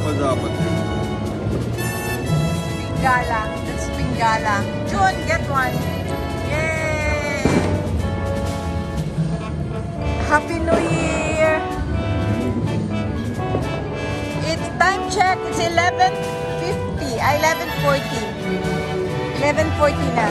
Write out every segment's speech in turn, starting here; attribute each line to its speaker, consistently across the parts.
Speaker 1: pa dapat.
Speaker 2: Pingala. That's pingala. June, get one. Yay! Happy New Year! It's time check. It's 11:50. 11:40. 11:40 na.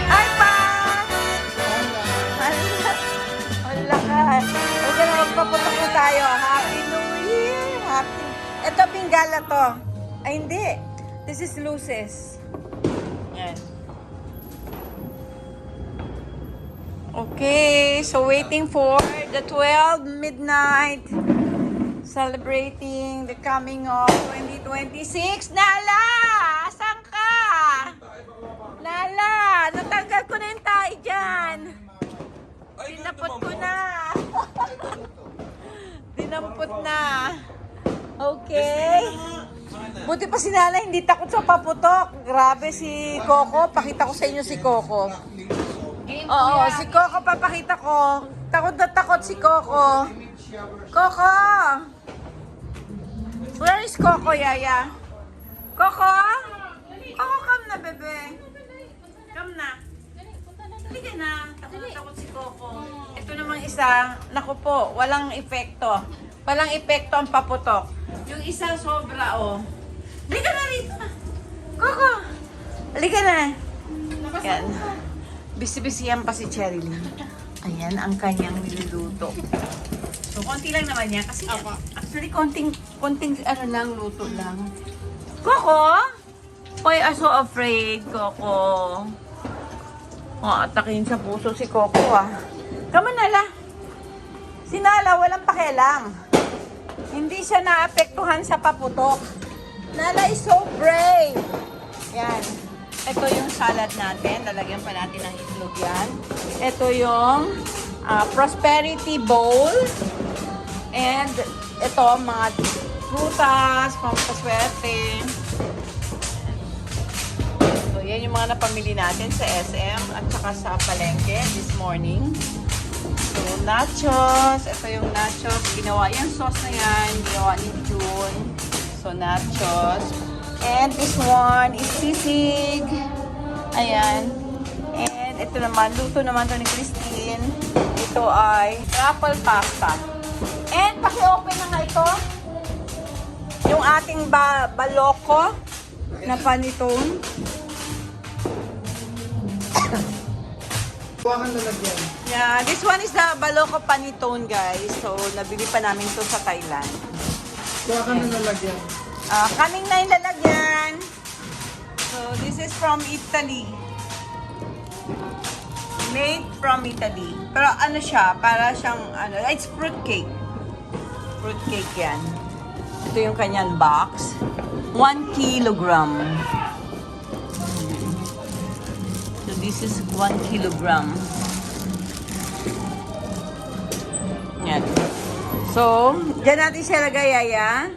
Speaker 2: Hi, Pa! Wala ka. Huwag na magpaputok na tayo. Happy New Year! Happy... Ito, pingala to. Ay, hindi. This is luces. Yan. Okay, so waiting for the 12 midnight. Celebrating the coming of 2026. Nala! Asan ka? Nala! Natanggal ko na yung tayo dyan. Dinapot ko na. Dinampot na. Okay. Buti pa si Nala, hindi takot sa paputok. Grabe si Coco. Pakita ko sa inyo si Coco. Oo, si Coco papakita ko. Takot na takot si Coco. Coco! Where is Coco, Yaya? Coco? Coco, come na, bebe. Come na. Halika na. Takot na takot si Coco. Ito namang isa, naku po, walang epekto. Walang epekto ang paputok. Yung isa sobra, oh. Halika na rito. Coco! Halika na. Yan. Bisi-bisiyan pa si Cherilyn. Ayan ang kanyang niluluto. So, konti lang naman yan. Kasi actually, konting ano lang, luto lang. Coco? Why are so afraid, Coco? Atakin sa puso si Coco, ah. Come on, Nala. Si Nala, walang pakialam. Hindi siya naapektuhan sa paputok. Nala is so brave. Yan. Ito yung salad natin. Lalagyan pa natin ng itlog yan. Ito yung prosperity bowl. And ito, mga prutas, pampaswerte. So, yan yung mga napamili natin sa SM at saka sa palengke this morning. So, nachos. Ito yung nachos. Ginawa yung sauce na yan. Ginawa ni June. So, nachos. And this one is sisig. Ayan. And ito naman, luto naman to ni Christine. Ito ay truffle pasta. And paki-open na nga ito. Yung ating baloko na panitone. Yeah, this one is the baloko panitone, guys. So, nabili pa namin to sa Thailand.
Speaker 1: Kuha ka na nalagyan.
Speaker 2: Kaming na yung lalagyan. So, this is from Italy. Made from Italy. Pero ano siya, para siyang, it's fruit cake. Fruit cake yan. Ito yung kanyang box. 1 kilogram. So, this is 1 kilogram. Yan. So, dyan natin siya lagay, Yaya.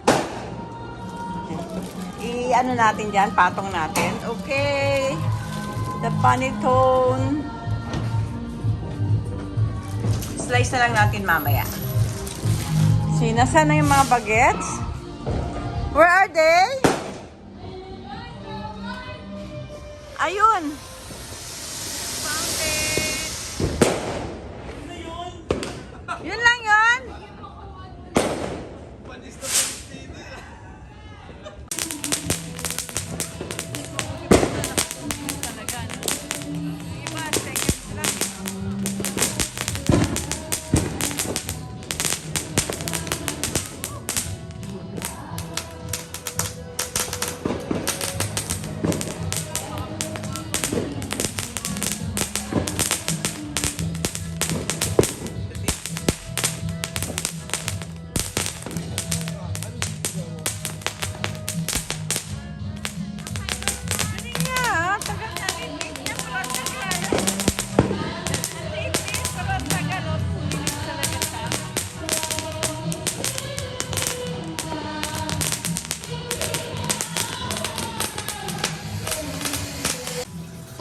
Speaker 2: I-ano natin dyan, patong natin. Okay. The panettone. Slice na lang natin mamaya. See, nasaan na yung mga bagets? Where are they? Ayun. Found it. Yun lang yun.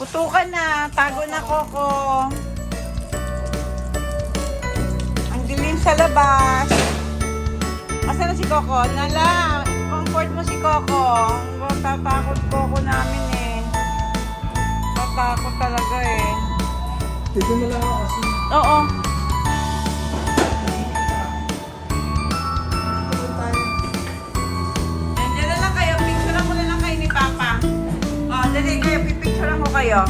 Speaker 2: Luto ka na. Tago na, Coco. Ang dilim sa labas. Asa na si Coco? Nala, comfort mo si Coco. Tatakot Coco namin eh. Tatakot talaga eh.
Speaker 1: Dito na lang ako kasi.
Speaker 2: Oo. Nandiyan na lang kayo. Picturean mo na lang kayo ni Papa. O, dali kayo. Pipicturean ko kayo.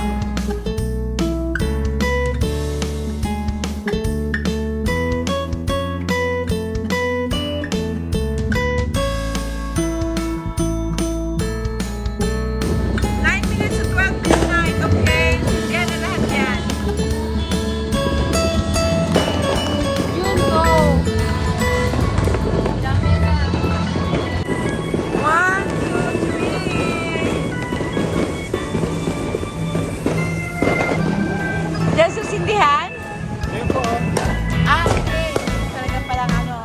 Speaker 2: Diyan sa sindihan?
Speaker 1: Ayun po.
Speaker 2: Ah, okay. Talaga palang ano.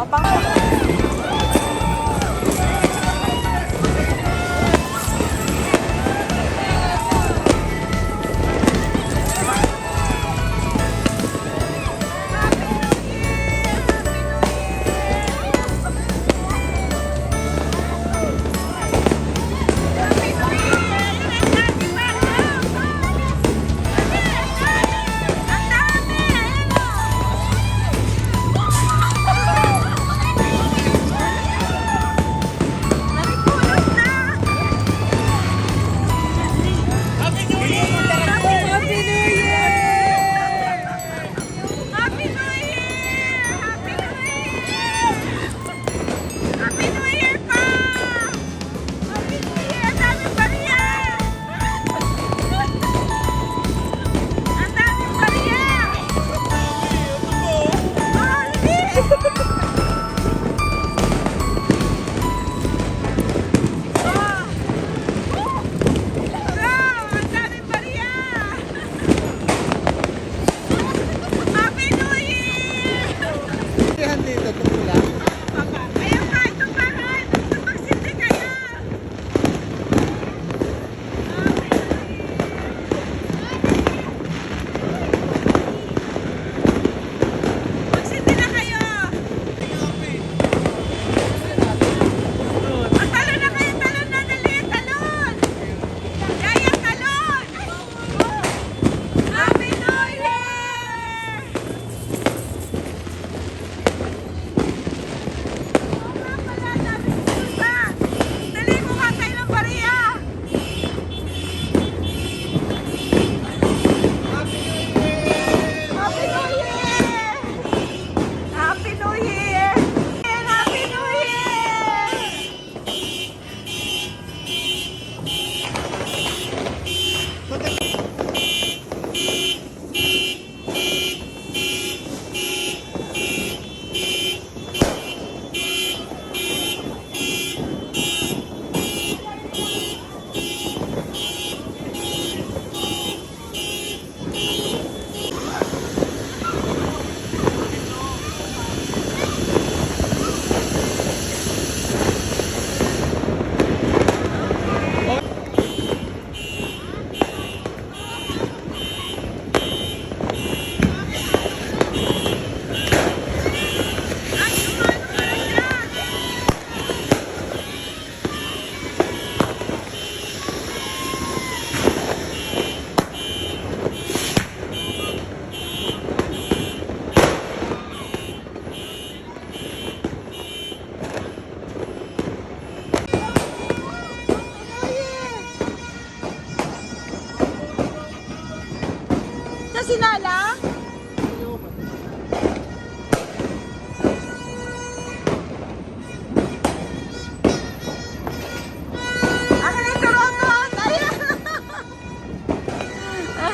Speaker 2: O, pang...
Speaker 1: Dito, tumula.
Speaker 2: Ayun pa, ito pa rin. Magsindi kayo. Magsindi na kayo. Talon na kayo, talon na. Dali, talon. Yaya, talon. Happy New Year! Dali mo ka tayo ng bariya! Happy New Year! Happy New Year! Happy New Year! Sa sinala? Akin yung turon-turon! Ayan! Ma!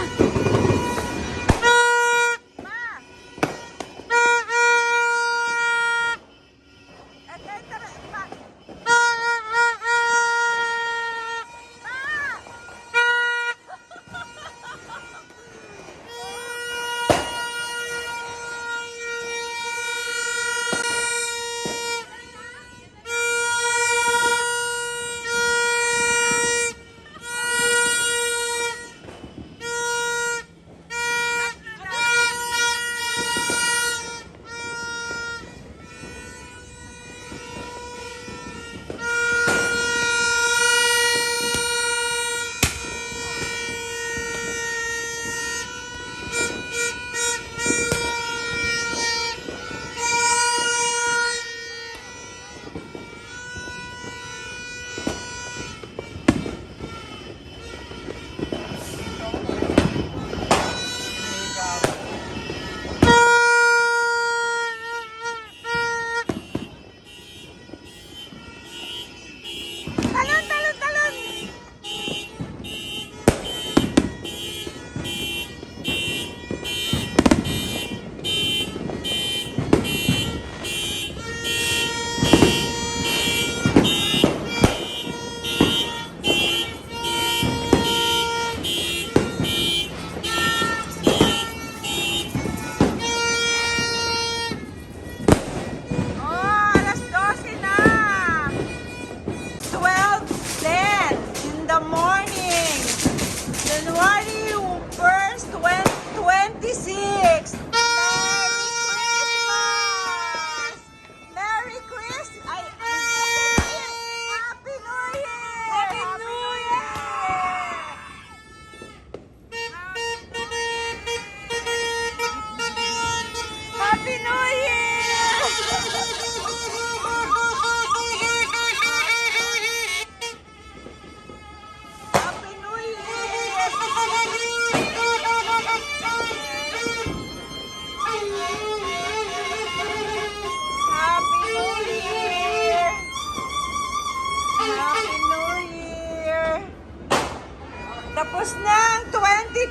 Speaker 2: Tapos na ang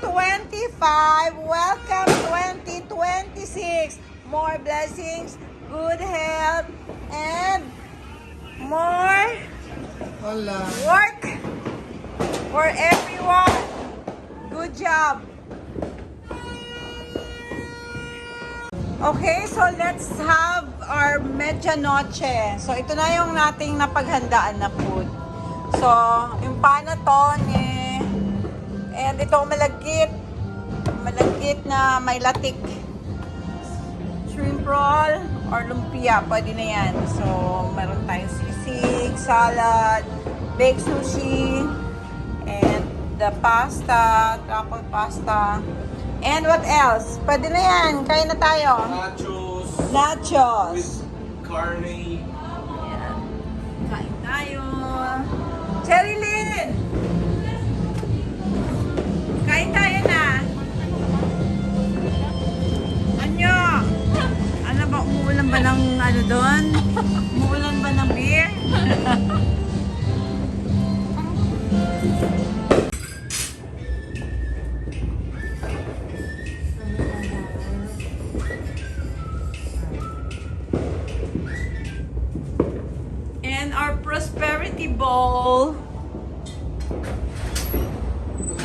Speaker 2: 2025. Welcome 2026. More blessings, good health, and more
Speaker 1: Wala.
Speaker 2: work for everyone. Good job. Okay, so let's have our medianoche. So ito na yung nating napaghandaan na food. So, yung panaton and itong malagkit na may latik. Shrimp roll or lumpia, pwede na yan. So, meron tayong sisig, salad, baked sushi, and the pasta, truffle pasta. And what else? Pwede na yan. Kain na tayo.
Speaker 1: Nachos.
Speaker 2: Nachos.
Speaker 1: With carne.
Speaker 2: Ayan. Kain tayo. Cherry Lynn! Kain tayo na. Anyo! Ano ba? Umuulan ba ng ano doon? Umuulan ba ng beer? And our prosperity bowl.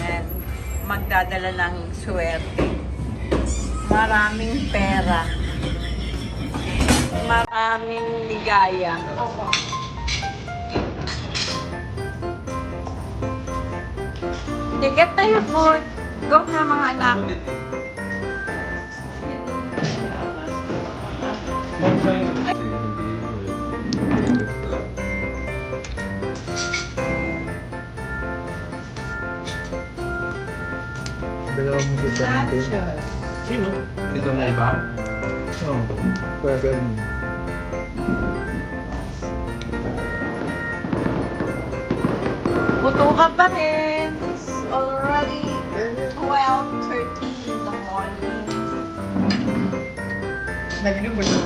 Speaker 2: Yan. Magdadala ng swerte. Maraming pera. Maraming ligaya. Get na yung food. Go na mga anak.
Speaker 1: Dalawang kita natin. Sino? Ito na iba? Oo. Pwede.
Speaker 2: Buto ka pa rin. It's already 12:30 in the morning.
Speaker 1: Nag-inom ba siya?